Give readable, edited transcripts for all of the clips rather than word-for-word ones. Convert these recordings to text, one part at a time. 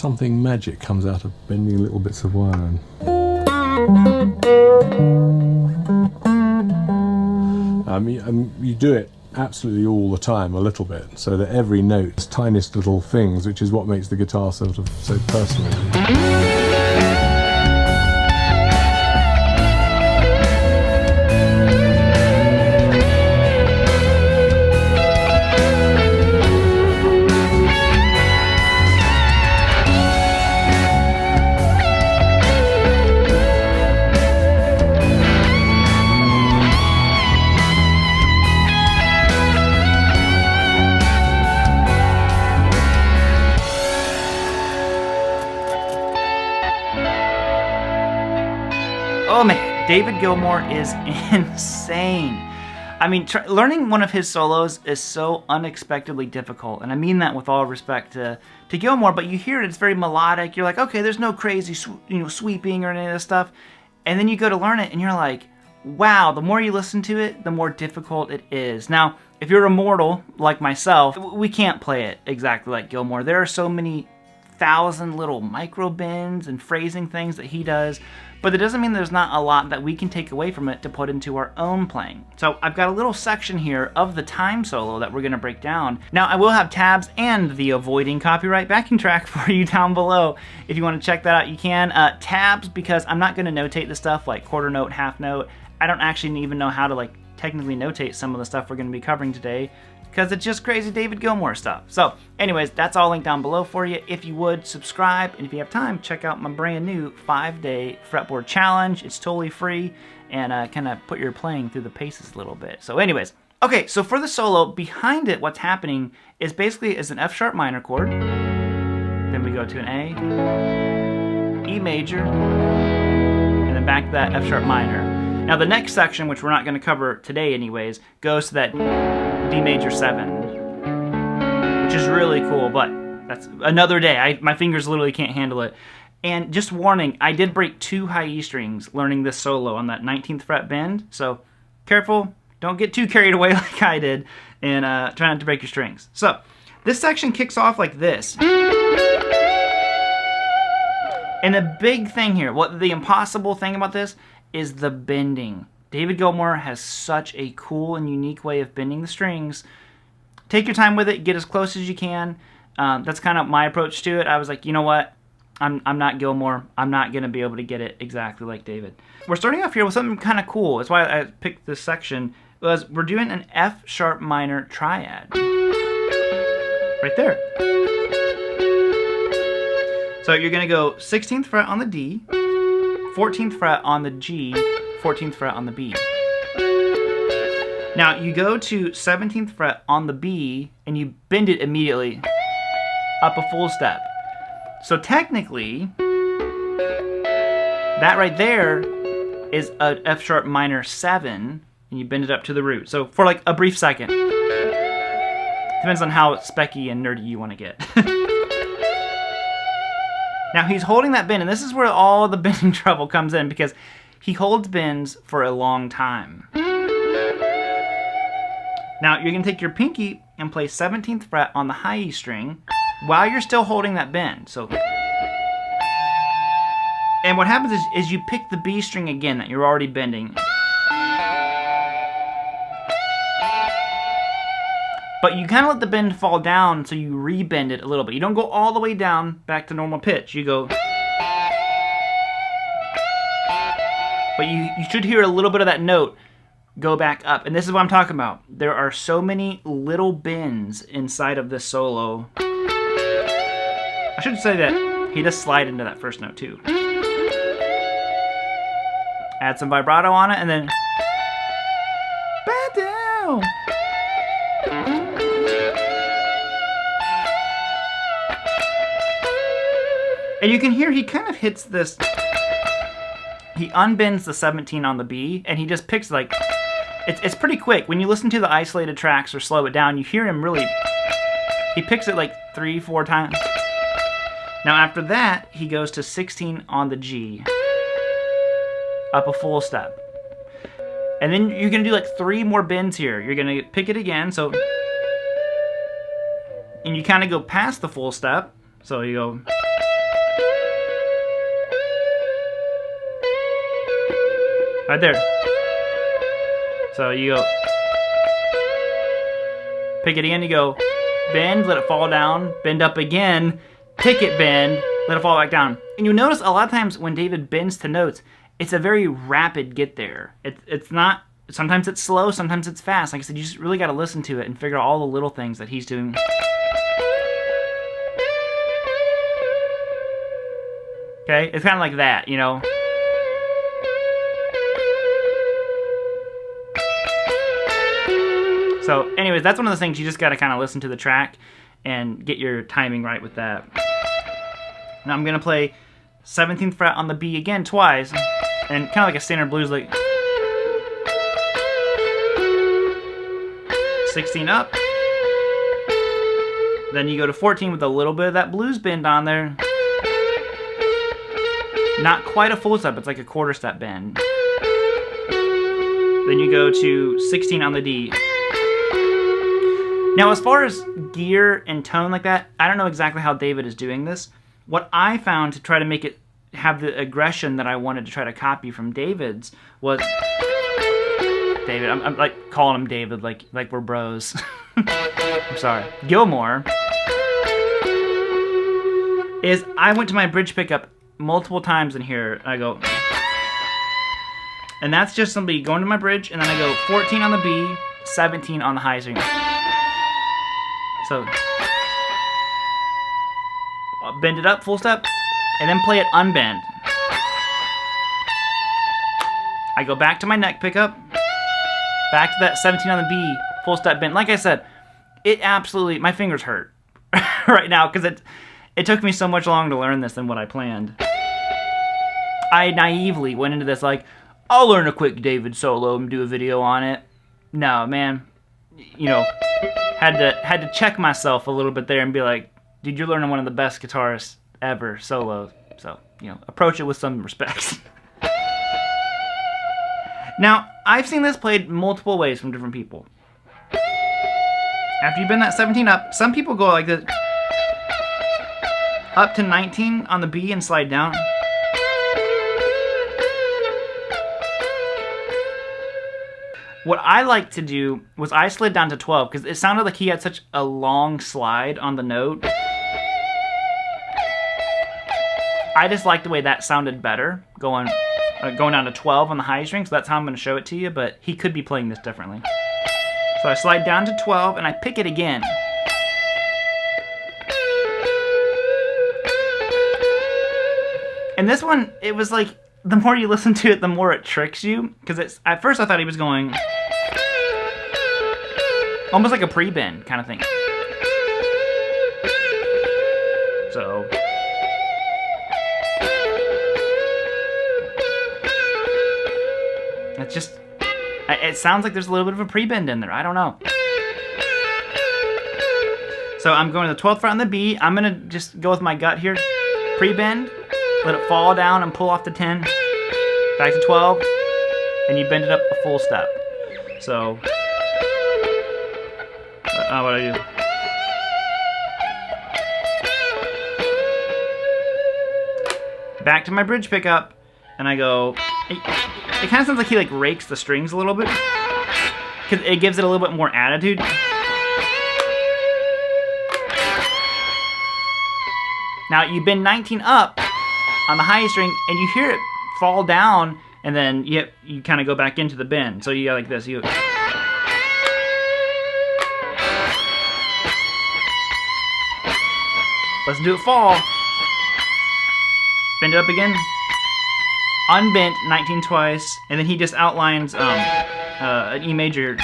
something magic comes out of bending little bits of wire. You do it absolutely all the time, a little bit, so that every note is tiniest little things, which is what makes the guitar sort of so personal. Oh man, David Gilmour is insane. I mean, learning one of his solos is so unexpectedly difficult, and I mean that with all respect to Gilmour, but you hear it, it's very melodic. You're like, okay, there's no crazy sweeping or any of this stuff, and then you go to learn it, and you're like, wow, the more you listen to it, the more difficult it is. Now, if you're a mortal like myself, we can't play it exactly like Gilmour. There are so many thousand little micro bends and phrasing things that he does, but it doesn't mean there's not a lot that we can take away from it to put into our own playing. So I've got a little section here of the time solo that we're going to break down. Now I will have tabs and the avoiding copyright backing track for you down below. If you want to check that out, you can. Tabs, because I'm not going to notate the stuff like quarter note, half note. I don't actually even know how to technically notate some of the stuff we're going to be covering today, because it's just crazy David Gilmour stuff. So anyways, that's all linked down below for you. If you would, subscribe, and if you have time, check out my brand new 5-day fretboard challenge. It's totally free, and kind of put your playing through the paces a little bit. So anyways, okay, so for the solo, behind it, what's happening is basically is an F sharp minor chord, then we go to an A, E major, and then back to that F sharp minor. Now the next section, which we're not going to cover today anyways, goes to that D major 7, which is really cool, but that's another day. My fingers literally can't handle it. And just warning, I did break 2 high E strings learning this solo on that 19th fret bend, so careful, don't get too carried away like I did, and try not to break your strings. So this section kicks off like this. And the big thing here, the impossible thing about this is the bending. David Gilmour has such a cool and unique way of bending the strings. Take your time with it, get as close as you can. That's kind of my approach to it. I was like, you know what? I'm not Gilmour. I'm not going to be able to get it exactly like David. We're starting off here with something kind of cool. That's why I picked this section. Was we're doing an F sharp minor triad. Right there. So you're going to go 16th fret on the D, 14th fret on the G, 14th fret on the B. Now you go to 17th fret on the B and you bend it immediately up a full step. So technically, that right there is a F sharp minor 7, and you bend it up to the root. So for like a brief second. Depends on how specky and nerdy you want to get. Now he's holding that bend, and this is where all the bending trouble comes in, because he holds bends for a long time. Now you're going to take your pinky and play 17th fret on the high E string while you're still holding that bend. So, and what happens is you pick the B string again that you're already bending. But you kind of let the bend fall down, so you re-bend it a little bit. You don't go all the way down back to normal pitch. You go... But you should hear a little bit of that note go back up. And this is what I'm talking about. There are so many little bends inside of this solo. I should say that he does slide into that first note too. Add some vibrato on it, and then... back down! And you can hear he kind of hits this, he unbends the 17 on the B, and he just picks like, it's pretty quick. When you listen to the isolated tracks or slow it down, you hear him really, he picks it like 3-4 times. Now after that, he goes to 16 on the G, up a full step. And then you're gonna do like 3 more bends here. You're gonna pick it again, so, and you kind of go past the full step. So you go, Right there. So you go, pick it again, you go, bend, let it fall down, bend up again, pick it, bend, let it fall back down. And you'll notice a lot of times when David bends to notes, it's a very rapid get there. It's not, sometimes it's slow, sometimes it's fast. Like I said, you just really got to listen to it and figure out all the little things that he's doing. Okay, it's kind of like that, you know. So anyways, that's one of the things you just got to kind of listen to the track and get your timing right with that. Now I'm going to play 17th fret on the B again twice, and kind of like a standard blues, like 16 up. Then you go to 14 with a little bit of that blues bend on there. Not quite a full step, it's like a quarter step bend. Then you go to 16 on the D. Now, as far as gear and tone like that, I don't know exactly how David is doing this. What I found to try to make it have the aggression that I wanted to try to copy from David's was... David, I'm like calling him David like we're bros. I'm sorry. Gilmour is, I went to my bridge pickup multiple times in here, and I go... And that's just somebody going to my bridge, and then I go 14 on the B, 17 on the high string. So, bend it up, full step, and then play it unbend. I go back to my neck pickup, back to that 17 on the B, full step bend. Like I said, it absolutely, my fingers hurt right now because it took me so much longer to learn this than what I planned. I naively went into this like, I'll learn a quick David solo and do a video on it. No, man, you know, had to check myself a little bit there and be like, dude, you're learning one of the best guitarists ever solo. So, you know, approach it with some respect. Now, I've seen this played multiple ways from different people. After you bend that 17 up, some people go like this, up to 19 on the B and slide down. What I like to do was I slid down to 12 because it sounded like he had such a long slide on the note. I just like the way that sounded better, going down to 12 on the high string, so that's how I'm going to show it to you, but he could be playing this differently. So I slide down to 12 and I pick it again. And this one, it was like, the more you listen to it, the more it tricks you. Because it's, at first I thought he was going almost like a pre-bend kind of thing. So. It's just, it sounds like there's a little bit of a pre-bend in there. I don't know. So I'm going to the 12th fret on the B. I'm going to just go with my gut here. Pre-bend. Let it fall down and pull off the 10, back to 12, and you bend it up a full step. So, what do I do? Back to my bridge pickup, and I go, it kind of sounds like he like rakes the strings a little bit, because it gives it a little bit more attitude. Now you bend 19 up on the high string, and you hear it fall down, and then you kind of go back into the bend. So you go like this. Listen to it fall. Bend it up again. Unbent 19 twice, and then he just outlines an E major.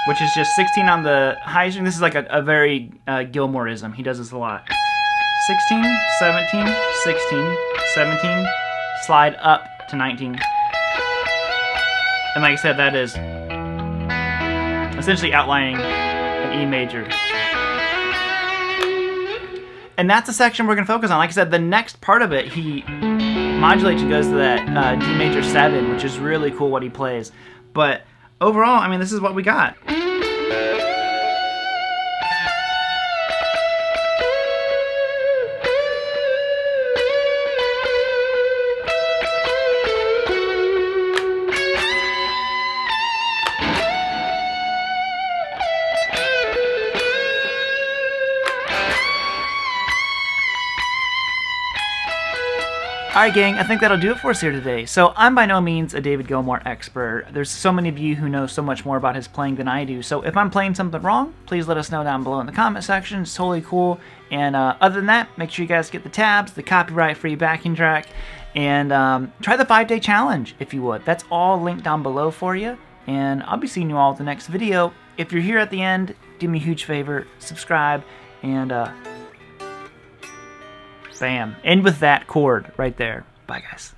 Which is just 16 on the high string. This is like a very Gilmourism. He does this a lot. 16, 17, 16, 17, slide up to 19. And like I said, that is essentially outlining an E major. And that's the section we're going to focus on. Like I said, the next part of it, he modulates and goes to that D major 7, which is really cool what he plays. But overall, I mean, this is what we got. Alright gang, I think that'll do it for us here today. So I'm by no means a David Gilmour expert. There's so many of you who know so much more about his playing than I do. So if I'm playing something wrong, please let us know down below in the comment section. It's totally cool. And other than that, make sure you guys get the tabs, the copyright-free backing track, and try the 5-day challenge if you would. That's all linked down below for you. And I'll be seeing you all at the next video. If you're here at the end, do me a huge favor, subscribe, and bam. End with that chord right there. Bye, guys.